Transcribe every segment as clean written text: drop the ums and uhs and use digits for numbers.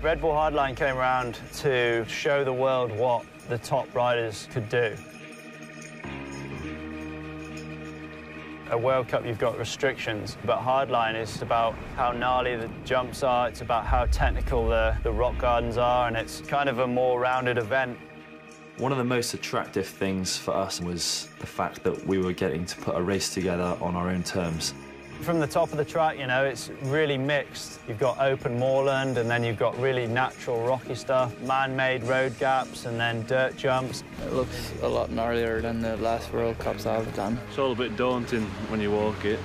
Red Bull Hardline came around to show the world what the top riders could do. At World Cup, you've got restrictions, but Hardline is about how gnarly the jumps are, it's about how technical the rock gardens are, and it's kind of a more rounded event. One of the most attractive things for us was the fact that we were getting to put a race together on our own terms. From the top of the track, you know, it's really mixed. You've got open moorland, and then you've got really natural rocky stuff, man-made road gaps, and then dirt jumps. It looks a lot gnarlier than the last World Cups I've done. It's all a bit daunting when you walk it.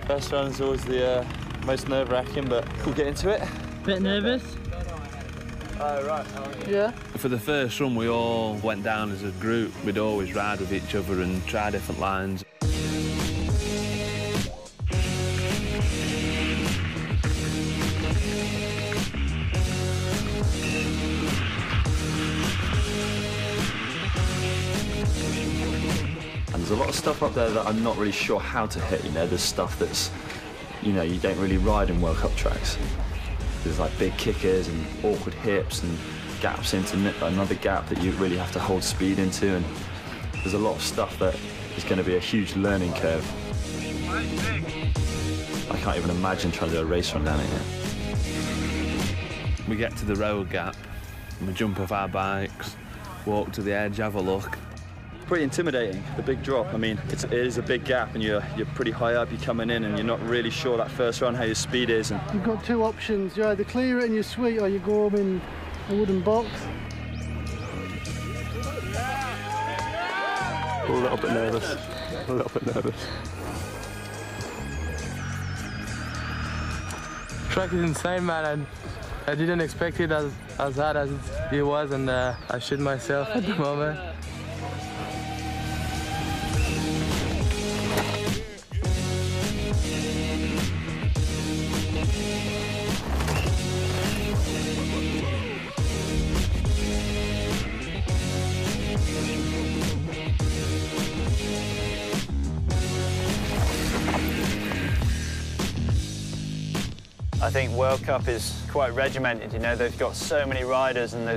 First round's always the most nerve-wracking, but we'll get into it. Bit nervous? Oh, right. Yeah. For the first run, we all went down as a group. We'd always ride with each other and try different lines. And there's a lot of stuff up there that I'm not really sure how to hit, you know, there's stuff that's, you know, you don't really ride in World Cup tracks. There's like big kickers and awkward hips and gaps into another gap that you really have to hold speed into, and there's a lot of stuff that is going to be a huge learning curve. I can't even imagine trying to do a race run down it here. We get to the road gap, and we jump off our bikes, walk to the edge, have a look. Pretty intimidating, the big drop. I mean, it is a big gap, and you're pretty high up, you're coming in, and you're not really sure that first run how your speed is. And you've got two options, you either clear it and you're sweet, or you go home in a wooden box. a little bit nervous, a little bit nervous. Track is insane, man, and I didn't expect it as hard as it was, and I shit myself at the moment. I think World Cup is quite regimented, you know, they've got so many riders and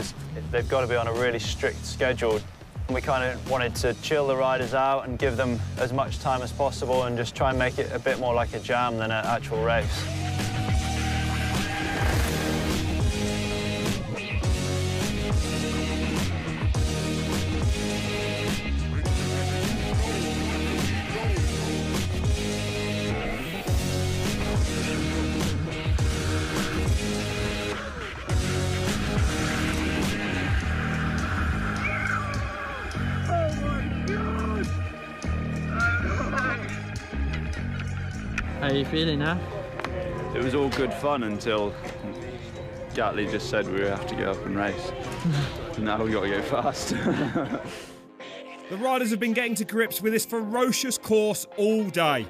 they've got to be on a really strict schedule. We kind of wanted to chill the riders out and give them as much time as possible and just try and make it a bit more like a jam than an actual race. How are you feeling now? It was all good fun until Gatley just said we have to get up and race. Now we got to go fast. The riders have been getting to grips with this ferocious course all day.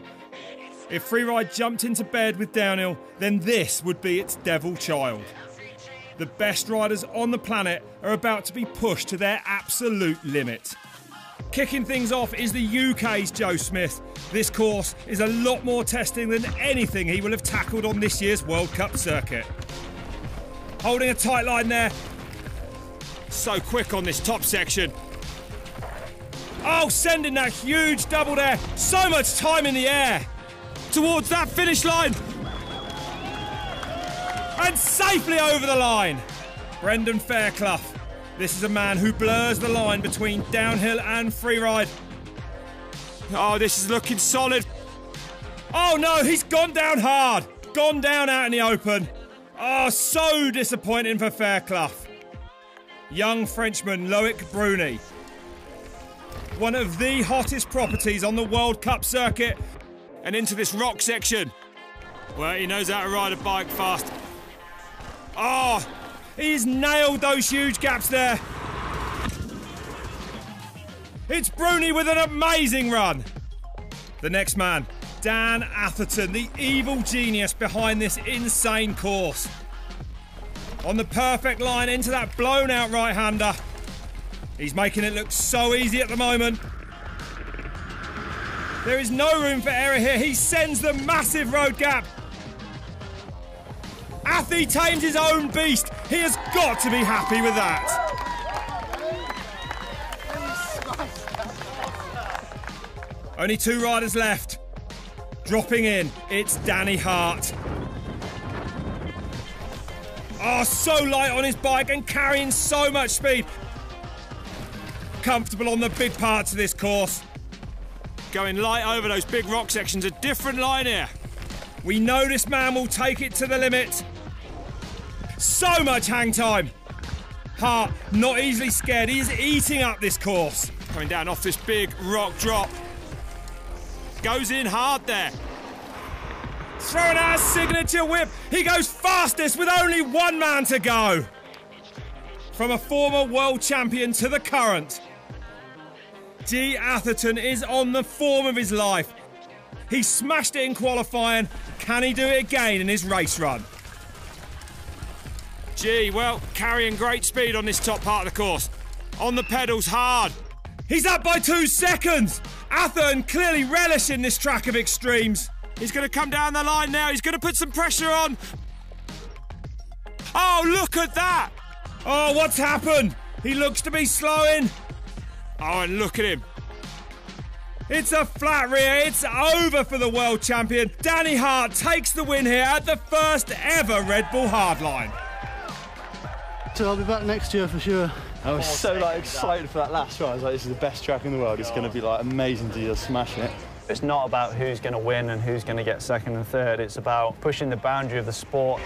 If Freeride jumped into bed with downhill, then this would be its devil child. The best riders on the planet are about to be pushed to their absolute limit. Kicking things off is the UK's Joe Smith. This course is a lot more testing than anything he will have tackled on this year's World Cup circuit. Holding a tight line there. So quick on this top section. Oh, sending that huge double there. So much time in the air. Towards that finish line. And safely over the line. Brendan Fairclough. This is a man who blurs the line between downhill and freeride. Oh, this is looking solid. Oh no, he's gone down hard. Gone down out in the open. Oh, so disappointing for Fairclough. Young Frenchman Loic Bruni. One of the hottest properties on the World Cup circuit. And into this rock section. Well, he knows how to ride a bike fast. Oh, he's nailed those huge gaps there. It's Bruni with an amazing run. The next man, Dan Atherton, the evil genius behind this insane course. On the perfect line into that blown out right-hander. He's making it look so easy at the moment. There is no room for error here. He sends the massive road gap. Athy tames his own beast. He has got to be happy with that. Only 2 riders left. Dropping in, it's Danny Hart. Oh, so light on his bike and carrying so much speed. Comfortable on the big parts of this course. Going light over those big rock sections, a different line here. We know this man will take it to the limit. So much hang time. Hart, not easily scared. He is eating up this course. Coming down off this big rock drop. Goes in hard there. Throwing out a signature whip. He goes fastest with only 1 man to go. From a former world champion to the current, G. Atherton is on the form of his life. He smashed it in qualifying. Can he do it again in his race run? G, well, carrying great speed on this top part of the course. On the pedals hard. He's up by 2 seconds. Atherton clearly relishing this track of extremes. He's going to come down the line now. He's going to put some pressure on. Oh, look at that. Oh, what's happened? He looks to be slowing. Oh, and look at him. It's a flat rear. It's over for the world champion. Danny Hart takes the win here at the first ever Red Bull Hardline. So I'll be back next year for sure. I was so excited for that last one. I was like, this is the best track in the world. It's going to be like amazing to just smash it. It's not about who's going to win and who's going to get second and third. It's about pushing the boundary of the sport.